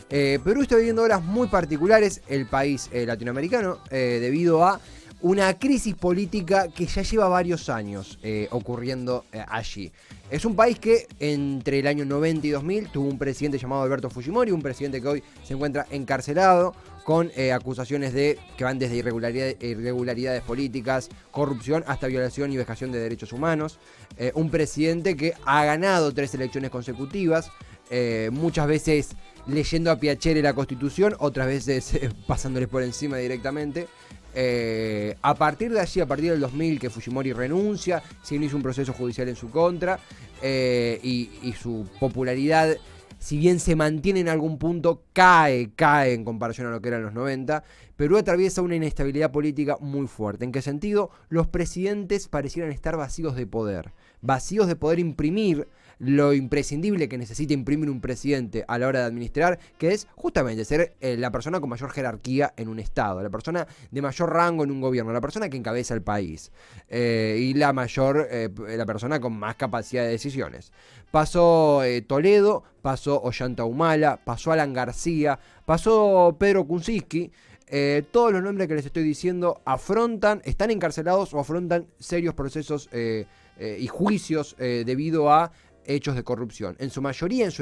Perú está viviendo horas muy particulares, el país latinoamericano, debido a una crisis política que ya lleva varios años ocurriendo allí. Es un país que entre el año 90 y 2000 tuvo un presidente llamado Alberto Fujimori, un presidente que hoy se encuentra encarcelado con acusaciones que van desde irregularidades políticas, corrupción, hasta violación y vejación de derechos humanos. Un presidente que ha ganado 3 elecciones consecutivas, muchas veces leyendo a Piacere la Constitución, otras veces pasándoles por encima directamente. A partir de allí, a partir del 2000, que Fujimori renuncia, se inicia un proceso judicial en su contra, y su popularidad, si bien se mantiene en algún punto, cae en comparación a lo que eran los 90. Perú atraviesa una inestabilidad política muy fuerte. ¿En qué sentido? Los presidentes parecieran estar vacíos de poder imprimir lo imprescindible que necesita imprimir un presidente a la hora de administrar, que es justamente ser la persona con mayor jerarquía en un estado, la persona de mayor rango en un gobierno, la persona que encabeza el país, y la persona con más capacidad de decisiones. Pasó Toledo, pasó Ollanta Humala, pasó Alan García, pasó Pedro Kuczynski. Todos los nombres que les estoy diciendo están encarcelados o afrontan serios procesos y juicios debido a hechos de corrupción, en su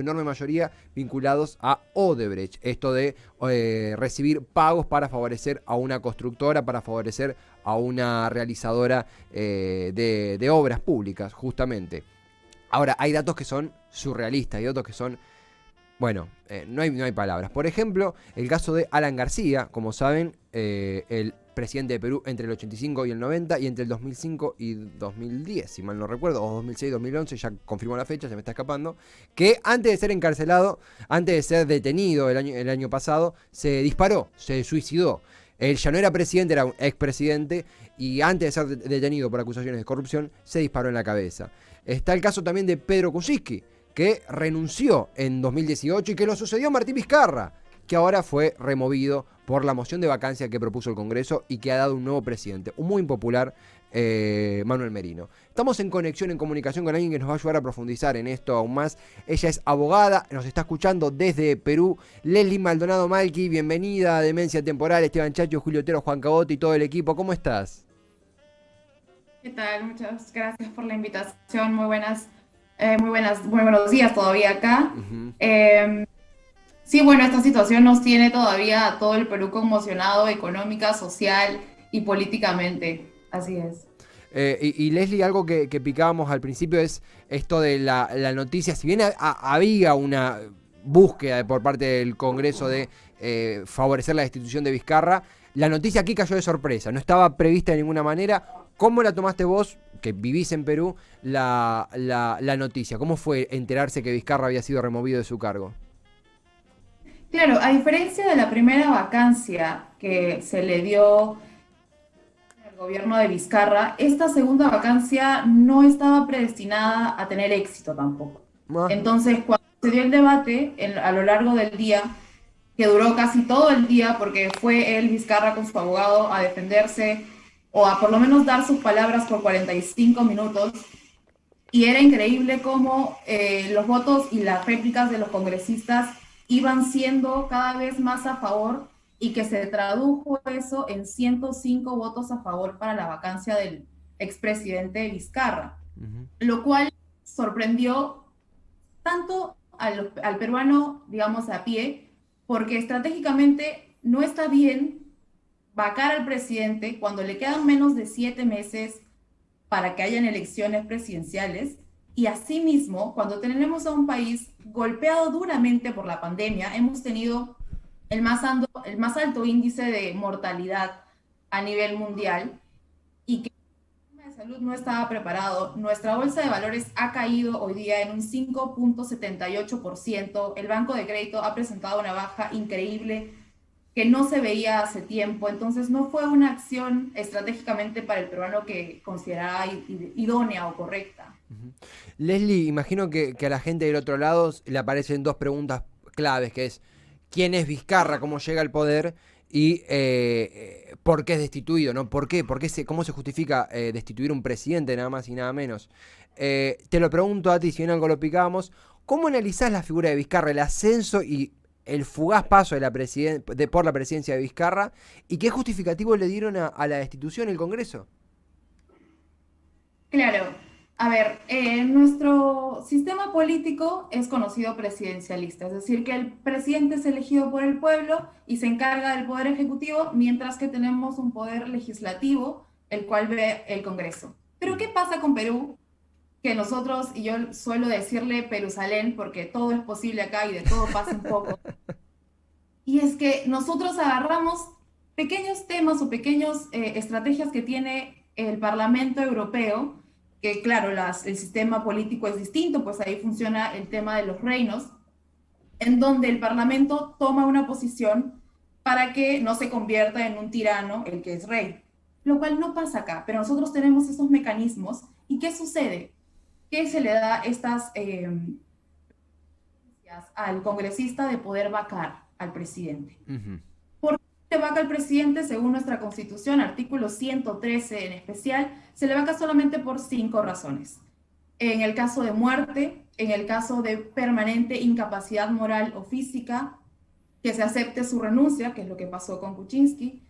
enorme mayoría, vinculados a Odebrecht. Esto de recibir pagos para favorecer a una constructora, para favorecer a una realizadora de obras públicas, justamente. Ahora, hay datos que son surrealistas, hay datos que son... Bueno, no hay palabras. Por ejemplo, el caso de Alan García, como saben, el presidente de Perú entre el 85 y el 90, y entre el 2005 y 2010, si mal no recuerdo, o 2006 y 2011, ya confirmó la fecha, se me está escapando, que antes de ser encarcelado, antes de ser detenido el año pasado, se disparó, se suicidó. Él ya no era presidente, era un expresidente, y antes de ser detenido por acusaciones de corrupción, se disparó en la cabeza. Está el caso también de Pedro Kuczynski, que renunció en 2018 y que lo sucedió a Martín Vizcarra, que ahora fue removido por la moción de vacancia que propuso el Congreso y que ha dado un nuevo presidente, un muy impopular Manuel Merino. Estamos en comunicación con alguien que nos va a ayudar a profundizar en esto aún más. Ella es abogada, nos está escuchando desde Perú, Leslie Maldonado Malqui. Bienvenida a Demencia Temporal, Esteban Chacho, Julio Otero, Juan Cabote y todo el equipo. ¿Cómo estás? ¿Qué tal? Muchas gracias por la invitación. Muy buenos días todavía acá. Uh-huh. Sí, bueno, esta situación nos tiene todavía a todo el Perú conmocionado económica, social y políticamente. Así es. Y Leslie, algo que picábamos al principio es esto de la noticia. Si bien había una búsqueda por parte del Congreso de favorecer la destitución de Vizcarra, la noticia aquí cayó de sorpresa, no estaba prevista de ninguna manera. ¿Cómo la tomaste vos, que vivís en Perú, la noticia? ¿Cómo fue enterarse que Vizcarra había sido removido de su cargo? Claro, a diferencia de la primera vacancia que se le dio al gobierno de Vizcarra, esta segunda vacancia no estaba predestinada a tener éxito tampoco. Ah, Entonces, cuando se dio el debate a lo largo del día, que duró casi todo el día, porque fue él, Vizcarra, con su abogado a defenderse o a por lo menos dar sus palabras por 45 minutos, y era increíble cómo los votos y las réplicas de los congresistas iban siendo cada vez más a favor, y que se tradujo eso en 105 votos a favor para la vacancia del expresidente Vizcarra, uh-huh. lo cual sorprendió tanto al peruano, digamos, a pie, porque estratégicamente no está bien vacar al presidente cuando le quedan menos de 7 meses para que hayan elecciones presidenciales. Y asimismo, cuando tenemos a un país golpeado duramente por la pandemia, hemos tenido el más alto índice de mortalidad a nivel mundial, y que el sistema de salud no estaba preparado. Nuestra bolsa de valores ha caído hoy día en un 5,78%. El Banco de Crédito ha presentado una baja increíble que no se veía hace tiempo. Entonces no fue una acción estratégicamente para el peruano que consideraba idónea o correcta. Uh-huh. Leslie, imagino que a la gente del otro lado le aparecen 2 preguntas claves, que es ¿quién es Vizcarra? ¿Cómo llega al poder? Y ¿por qué es destituido? ¿No? ¿Por qué? ¿Cómo se justifica destituir un presidente, nada más y nada menos? Te lo pregunto a ti, si bien algo lo picábamos, ¿cómo analizás la figura de Vizcarra, el ascenso y el fugaz paso de por la presidencia de Vizcarra y qué justificativo le dieron a la destitución el Congreso. Claro, a ver, nuestro sistema político es conocido presidencialista, es decir, que el presidente es elegido por el pueblo y se encarga del poder ejecutivo, mientras que tenemos un poder legislativo, el cual ve el Congreso. Pero ¿qué pasa con Perú? Que nosotros, y yo suelo decirle Perusalén, porque todo es posible acá y de todo pasa un poco, y es que nosotros agarramos pequeños temas o pequeñas estrategias que tiene el Parlamento Europeo, que claro, el sistema político es distinto, pues ahí funciona el tema de los reinos, en donde el Parlamento toma una posición para que no se convierta en un tirano el que es rey, lo cual no pasa acá, pero nosotros tenemos esos mecanismos. ¿Y qué sucede? Que se le da estas al congresista de poder vacar al presidente. Ujú. ¿Por qué se vaca al presidente? Según nuestra Constitución, artículo 113 en especial, se le vaca solamente por 5 razones. En el caso de muerte, en el caso de permanente incapacidad moral o física, que se acepte su renuncia, que es lo que pasó con Kuczynski,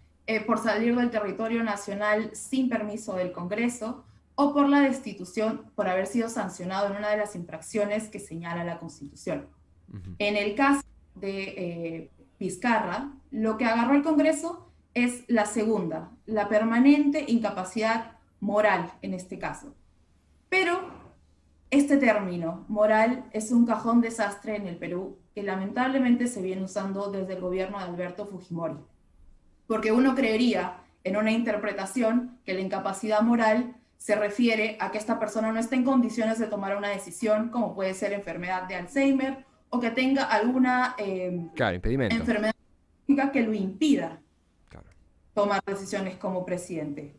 por salir del territorio nacional sin permiso del Congreso, o por la destitución por haber sido sancionado en una de las infracciones que señala la Constitución. Ujú. En el caso de Vizcarra, lo que agarró el Congreso es la segunda, la permanente incapacidad moral en este caso. Pero este término, moral, es un cajón desastre en el Perú que lamentablemente se viene usando desde el gobierno de Alberto Fujimori. Porque uno creería en una interpretación que la incapacidad moral se refiere a que esta persona no está en condiciones de tomar una decisión, como puede ser enfermedad de Alzheimer, o que tenga alguna Claro, impedimento. enfermedad que lo impida Claro. tomar decisiones como presidente.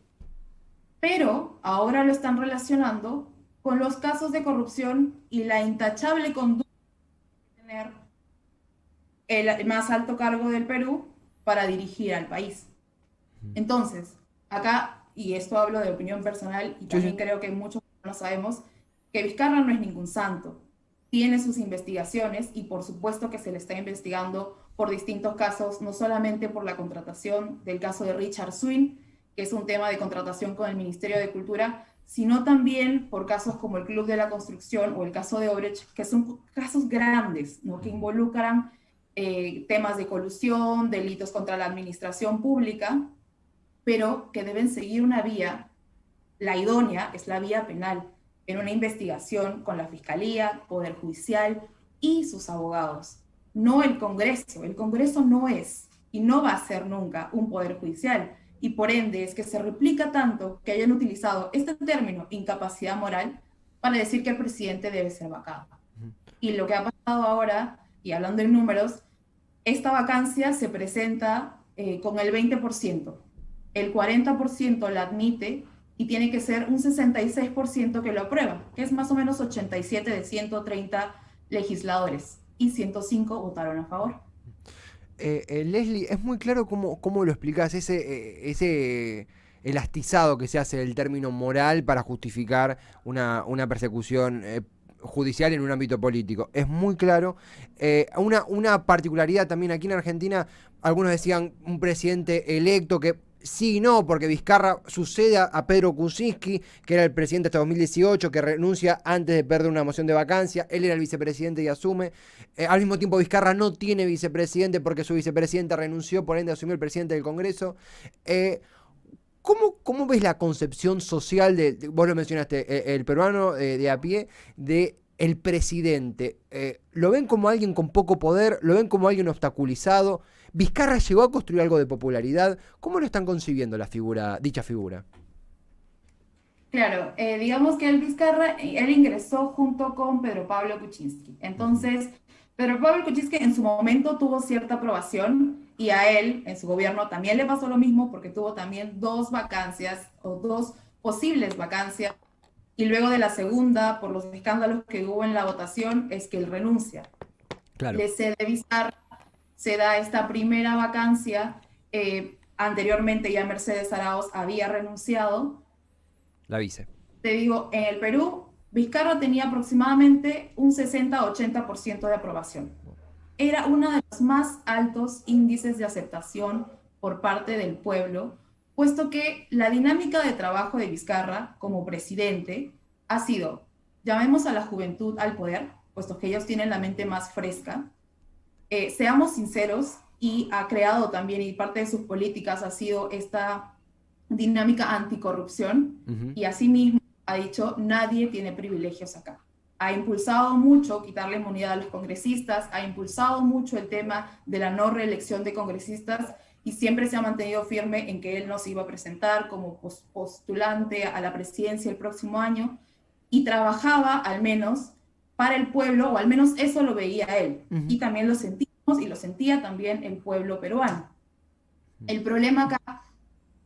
Pero ahora lo están relacionando con los casos de corrupción y la intachable conducta de tener el más alto cargo del Perú para dirigir al país. Entonces, acá, y esto hablo de opinión personal, y también creo que muchos no sabemos, que Vizcarra no es ningún santo. Tiene sus investigaciones y por supuesto que se le está investigando por distintos casos, no solamente por la contratación del caso de Richard Swin, que es un tema de contratación con el Ministerio de Cultura, sino también por casos como el Club de la Construcción o el caso de Obrecht, que son casos grandes, ¿no? Que involucran temas de colusión, delitos contra la administración pública, pero que deben seguir una vía, la idónea es la vía penal, en una investigación con la Fiscalía, Poder Judicial y sus abogados. No el Congreso. El Congreso no es y no va a ser nunca un Poder Judicial. Y por ende es que se replica tanto que hayan utilizado este término, incapacidad moral, para decir que el presidente debe ser vacado. Y lo que ha pasado ahora, y hablando en números, esta vacancia se presenta con el 20%. El 40% la admite y tiene que ser un 66% que lo aprueba, que es más o menos 87 de 130 legisladores y 105 votaron a favor. Leslie, es muy claro cómo lo explicás, ese elastizado que se hace del término moral para justificar una persecución judicial en un ámbito político. Es muy claro. Una particularidad también aquí en Argentina, algunos decían un presidente electo que sí y no, porque Vizcarra sucede a Pedro Kuczynski, que era el presidente hasta 2018, que renuncia antes de perder una moción de vacancia. Él era el vicepresidente y asume. Al mismo tiempo, Vizcarra no tiene vicepresidente porque su vicepresidente renunció, por ende asumió el presidente del Congreso. ¿Cómo ves la concepción social vos lo mencionaste, el peruano de a pie, de el presidente? ¿Lo ven como alguien con poco poder? ¿Lo ven como alguien obstaculizado? ¿Vizcarra llegó a construir algo de popularidad? ¿Cómo lo están concibiendo dicha figura? Claro, digamos que el Vizcarra, él ingresó junto con Pedro Pablo Kuczynski. Entonces, Pedro Pablo Kuczynski en su momento tuvo cierta aprobación y a él, en su gobierno, también le pasó lo mismo porque tuvo también 2 vacancias o 2 posibles vacancias. Y luego de la segunda, por los escándalos que hubo en la votación, es que él renuncia. Claro. Le cede Vizcarra, se da esta primera vacancia. Anteriormente ya Mercedes Arauz había renunciado. La vice. Te digo, en el Perú, Vizcarra tenía aproximadamente un 60-80% de aprobación. era uno de los más altos índices de aceptación por parte del pueblo, puesto que la dinámica de trabajo de Vizcarra como presidente ha sido, llamemos a la juventud al poder, puesto que ellos tienen la mente más fresca, seamos sinceros, y ha creado también, y parte de sus políticas ha sido esta dinámica anticorrupción, Ujú. y asimismo ha dicho, nadie tiene privilegios acá. Ha impulsado mucho quitarle inmunidad a los congresistas, ha impulsado mucho el tema de la no reelección de congresistas, y siempre se ha mantenido firme en que él no se iba a presentar como postulante a la presidencia el próximo año, y trabajaba al menos para el pueblo, o al menos eso lo veía él, Ujú. y también lo sentimos y lo sentía también el pueblo peruano. El problema acá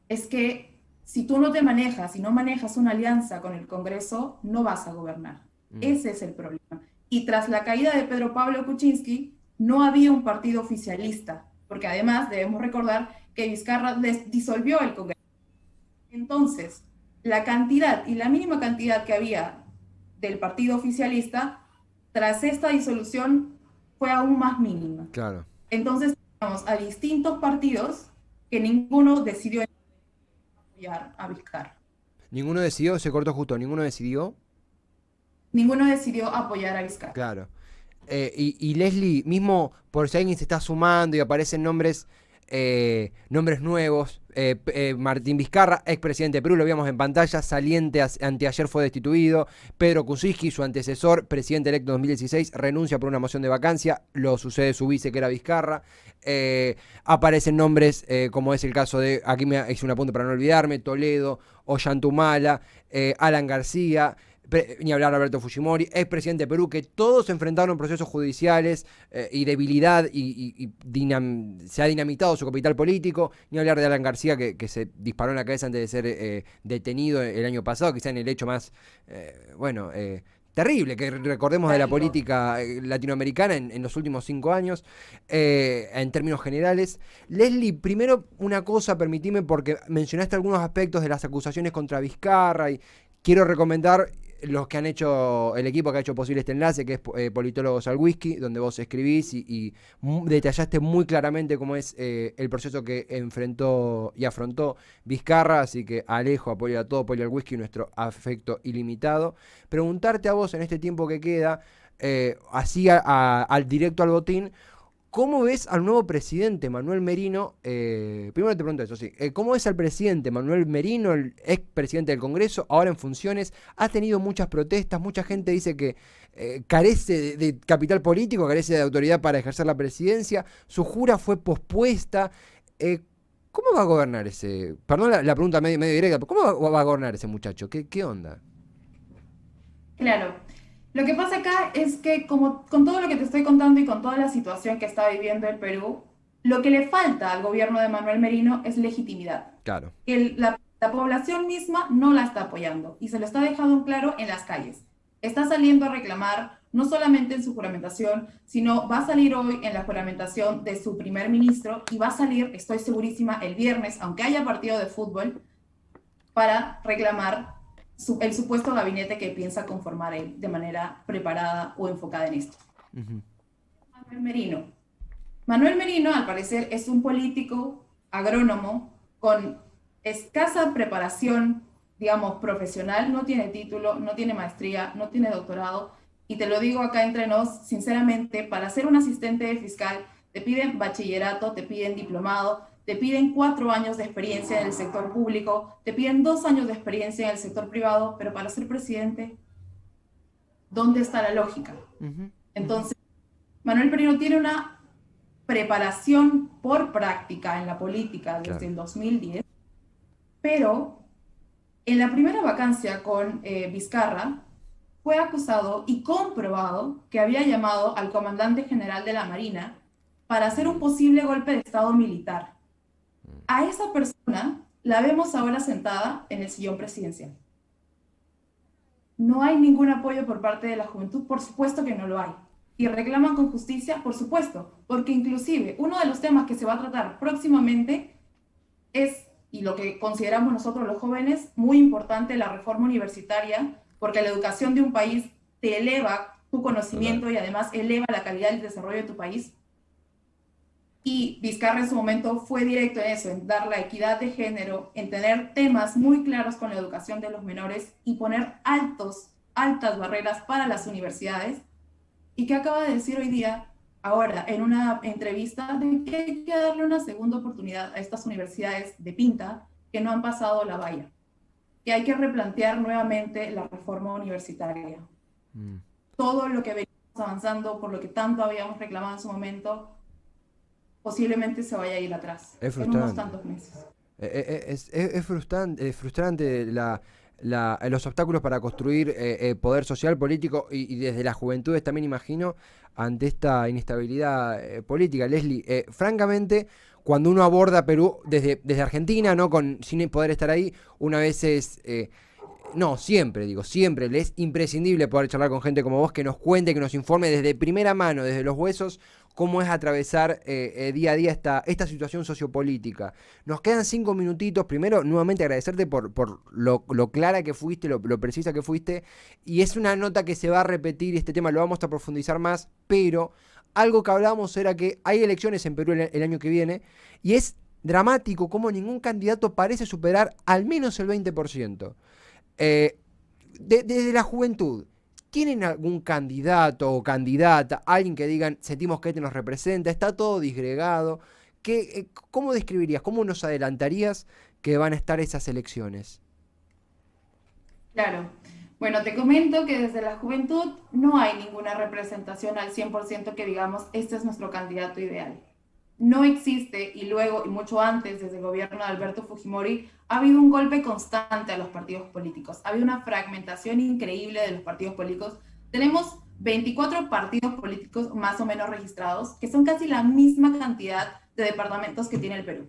es que si tú no te manejas, si no manejas una alianza con el Congreso, no vas a gobernar. Mm. Ese es el problema. Y tras la caída de Pedro Pablo Kuczynski, no había un partido oficialista, porque además debemos recordar que Vizcarra disolvió el Congreso. Entonces, la cantidad y la mínima cantidad que había del partido oficialista, tras esta disolución, fue aún más mínima. Claro. Entonces, tenemos a distintos partidos que ninguno decidió apoyar a Vizcarra. Ninguno decidió, se cortó justo, ninguno decidió. Ninguno decidió apoyar a Vizcarra. Claro. Y Leslie, mismo por si alguien se está sumando y aparecen nombres nuevos, Martín Vizcarra, expresidente de Perú, lo vimos en pantalla, saliente anteayer fue destituido. Pedro Kuczynski, su antecesor, presidente electo 2016, renuncia por una moción de vacancia, lo sucede su vice que era Vizcarra. Aparecen nombres como es el caso de, aquí me hice un apunte para no olvidarme, Toledo, Ollantumala, Alan García, ni hablar Alberto Fujimori, expresidente de Perú, que todos enfrentaron procesos judiciales y debilidad y se ha dinamitado su capital político, ni hablar de Alan García que se disparó en la cabeza antes de ser detenido el año pasado, quizá en el hecho más, terrible que recordemos de la Trágico. política latinoamericana en los últimos 5 años, en términos generales. Leslie, primero una cosa, permitime, porque mencionaste algunos aspectos de las acusaciones contra Vizcarra y quiero recomendar los que han hecho, el equipo que ha hecho posible este enlace, que es Politólogos al Whisky, donde vos escribís y detallaste muy claramente cómo es el proceso que enfrentó y afrontó Vizcarra, así que Alejo, apoyo a todo, apoyo al whisky, nuestro afecto ilimitado. Preguntarte a vos en este tiempo que queda, así al directo al botín, ¿cómo ves al nuevo presidente Manuel Merino? Primero te pregunto eso, sí. ¿Cómo ves al presidente Manuel Merino, el ex presidente del Congreso, ahora en funciones? Ha tenido muchas protestas, mucha gente dice que carece de capital político, carece de autoridad para ejercer la presidencia. Su jura fue pospuesta. ¿Cómo va a gobernar ese? Perdón la pregunta medio directa, pero ¿cómo va a gobernar ese muchacho? ¿Qué onda? Claro. Lo que pasa acá es que, como con todo lo que te estoy contando y con toda la situación que está viviendo el Perú, lo que le falta al gobierno de Manuel Merino es legitimidad. Claro. La población misma no la está apoyando y se lo está dejando claro en las calles. Está saliendo a reclamar, no solamente en su juramentación, sino va a salir hoy en la juramentación de su primer ministro y va a salir, estoy segurísima, el viernes, aunque haya partido de fútbol, para reclamar el supuesto gabinete que piensa conformar él de manera preparada o enfocada en esto. Uh-huh. Manuel Merino. Manuel Merino, al parecer, es un político agrónomo con escasa preparación, digamos, profesional, no tiene título, no tiene maestría, no tiene doctorado, y te lo digo acá entre nos, sinceramente, para ser un asistente fiscal te piden bachillerato, te piden diplomado, te piden 4 años de experiencia en el sector público, te piden 2 años de experiencia en el sector privado, pero para ser presidente, ¿dónde está la lógica? Uh-huh. Entonces, Manuel Merino tiene una preparación por práctica en la política desde el 2010, pero en la primera vacancia con Vizcarra fue acusado y comprobado que había llamado al comandante general de la Marina para hacer un posible golpe de Estado militar. A esa persona la vemos ahora sentada en el sillón presidencial. No hay ningún apoyo por parte de la juventud, por supuesto que no lo hay. Y reclaman con justicia, por supuesto, porque inclusive uno de los temas que se va a tratar próximamente es, y lo que consideramos nosotros los jóvenes, muy importante, la reforma universitaria, porque la educación de un país te eleva tu conocimiento y además eleva la calidad del desarrollo de tu país. Y Vizcarra en su momento fue directo en eso, en dar la equidad de género, en tener temas muy claros con la educación de los menores y poner altas barreras para las universidades. ¿Y qué acaba de decir hoy día, ahora, en una entrevista, de que hay que darle una segunda oportunidad a estas universidades de pinta que no han pasado la valla? Que hay que replantear nuevamente la reforma universitaria. Todo lo que venimos avanzando, por lo que tanto habíamos reclamado en su momento, posiblemente se vaya a ir atrás Es en unos frustrante. tantos meses. Es frustrante los obstáculos para construir poder social, político y desde las juventudes también imagino ante esta inestabilidad política. Leslie, francamente, cuando uno aborda Perú desde Argentina, ¿no? Sin poder estar ahí, una vez es... no, siempre, digo, siempre le es imprescindible poder charlar con gente como vos que nos cuente, que nos informe desde primera mano, desde los huesos, cómo es atravesar día a día esta situación sociopolítica. Nos quedan 5 minutitos. Primero, nuevamente agradecerte por lo clara que fuiste, lo precisa que fuiste. Y es una nota que se va a repetir, este tema lo vamos a profundizar más, pero algo que hablábamos era que hay elecciones en Perú el año que viene y es dramático cómo ningún candidato parece superar al menos el 20%. Eh, desde la juventud, ¿tienen algún candidato o candidata, alguien que digan, sentimos que este nos representa? Está todo disgregado. ¿Cómo describirías, cómo nos adelantarías que van a estar esas elecciones? Claro. Bueno, te comento que desde la juventud no hay ninguna representación al 100% que digamos, este es nuestro candidato ideal. No existe, y luego, y mucho antes, desde el gobierno de Alberto Fujimori, ha habido un golpe constante a los partidos políticos. Ha habido una fragmentación increíble de los partidos políticos. Tenemos 24 partidos políticos más o menos registrados, que son casi la misma cantidad de departamentos que tiene el Perú.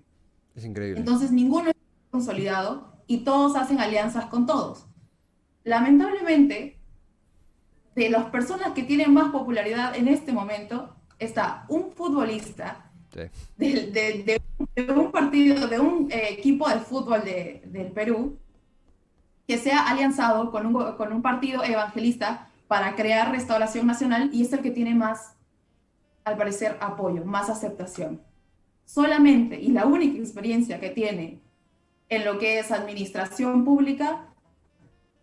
Es increíble. Entonces, ninguno es consolidado y todos hacen alianzas con todos. Lamentablemente, de las personas que tienen más popularidad en este momento, está un futbolista Sí. de un partido, de un equipo de fútbol del Perú, que se ha alianzado con un partido evangelista para crear Restauración Nacional y es el que tiene más, al parecer, apoyo, más aceptación. Solamente, y la única experiencia que tiene en lo que es administración pública,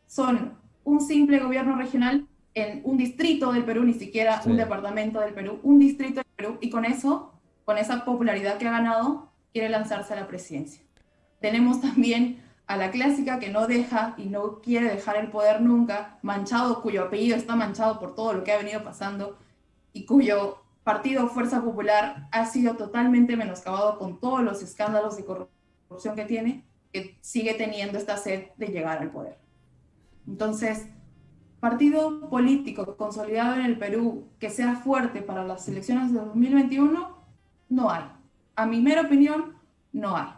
son un simple gobierno regional en un distrito del Perú, ni siquiera Sí. un departamento del Perú, un distrito del Perú, y con eso, con esa popularidad que ha ganado, quiere lanzarse a la presidencia. Tenemos también a la clásica que no deja y no quiere dejar el poder nunca, manchado, cuyo apellido está manchado por todo lo que ha venido pasando y cuyo partido Fuerza Popular ha sido totalmente menoscabado con todos los escándalos de corrupción que tiene, que sigue teniendo esta sed de llegar al poder. Entonces, partido político consolidado en el Perú que sea fuerte para las elecciones de 2021, no hay. A mi mera opinión, no hay.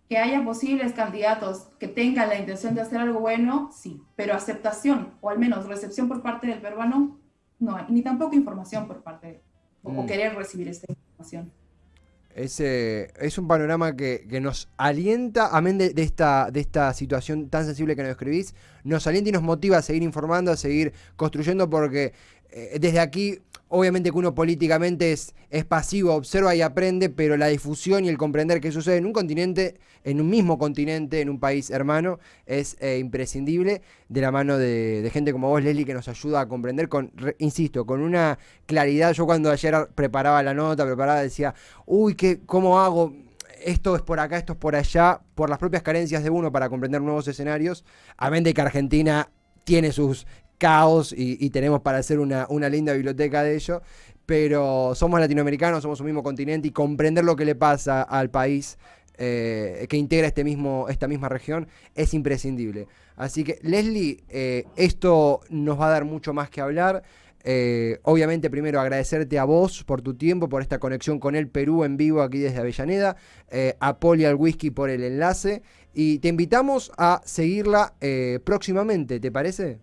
Que haya posibles candidatos que tengan la intención de hacer algo bueno, sí, pero aceptación o al menos recepción por parte del peruano, no hay, ni tampoco información por parte o querer recibir esta información. Es un panorama que nos alienta, amén de esta situación tan sensible que nos describís, nos alienta y nos motiva a seguir informando, a seguir construyendo, porque desde aquí, obviamente que uno políticamente es pasivo, observa y aprende, pero la difusión y el comprender qué sucede en un continente, en un mismo continente, en un país hermano, es imprescindible, de la mano de gente como vos, Leslie, que nos ayuda a comprender, insisto, con una claridad. Yo cuando ayer preparaba la nota, decía, uy, ¿cómo hago? Esto es por acá, esto es por allá, por las propias carencias de uno para comprender nuevos escenarios, amén de que Argentina tiene sus caos y tenemos para hacer una linda biblioteca de ello, pero somos latinoamericanos, somos un mismo continente y comprender lo que le pasa al país que integra esta misma región es imprescindible. Así que, Leslie, esto nos va a dar mucho más que hablar. Obviamente, primero agradecerte a vos por tu tiempo, por esta conexión con el Perú en vivo aquí desde Avellaneda, a Poli al Whisky por el enlace, y te invitamos a seguirla próximamente, ¿te parece?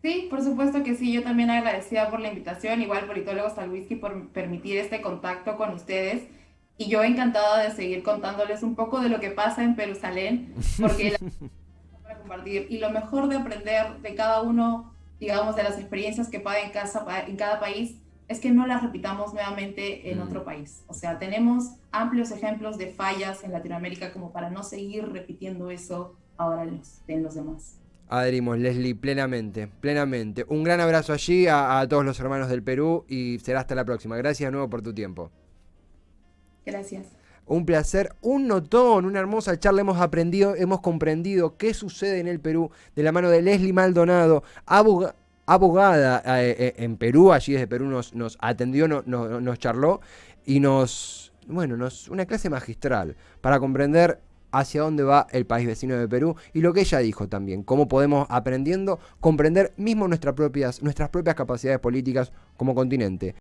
Sí, por supuesto que sí, yo también agradecida por la invitación, igual Politólogos al Whisky por permitir este contacto con ustedes y yo encantada de seguir contándoles un poco de lo que pasa en Perusalén, porque para compartir y lo mejor de aprender de cada uno, digamos, de las experiencias que paga en cada país, es que no las repitamos nuevamente en otro país. O sea, tenemos amplios ejemplos de fallas en Latinoamérica como para no seguir repitiendo eso ahora en los demás. Adherimos, Leslie, plenamente, plenamente. Un gran abrazo allí a todos los hermanos del Perú y será hasta la próxima. Gracias de nuevo por tu tiempo. Gracias. Un placer, un notón, una hermosa charla. Hemos aprendido, hemos comprendido qué sucede en el Perú de la mano de Leslie Maldonado, abogada en Perú. Allí desde Perú nos atendió, nos charló y una clase magistral para comprender hacia dónde va el país vecino de Perú y lo que ella dijo también, cómo podemos aprendiendo comprender mismo nuestras propias capacidades políticas como continente.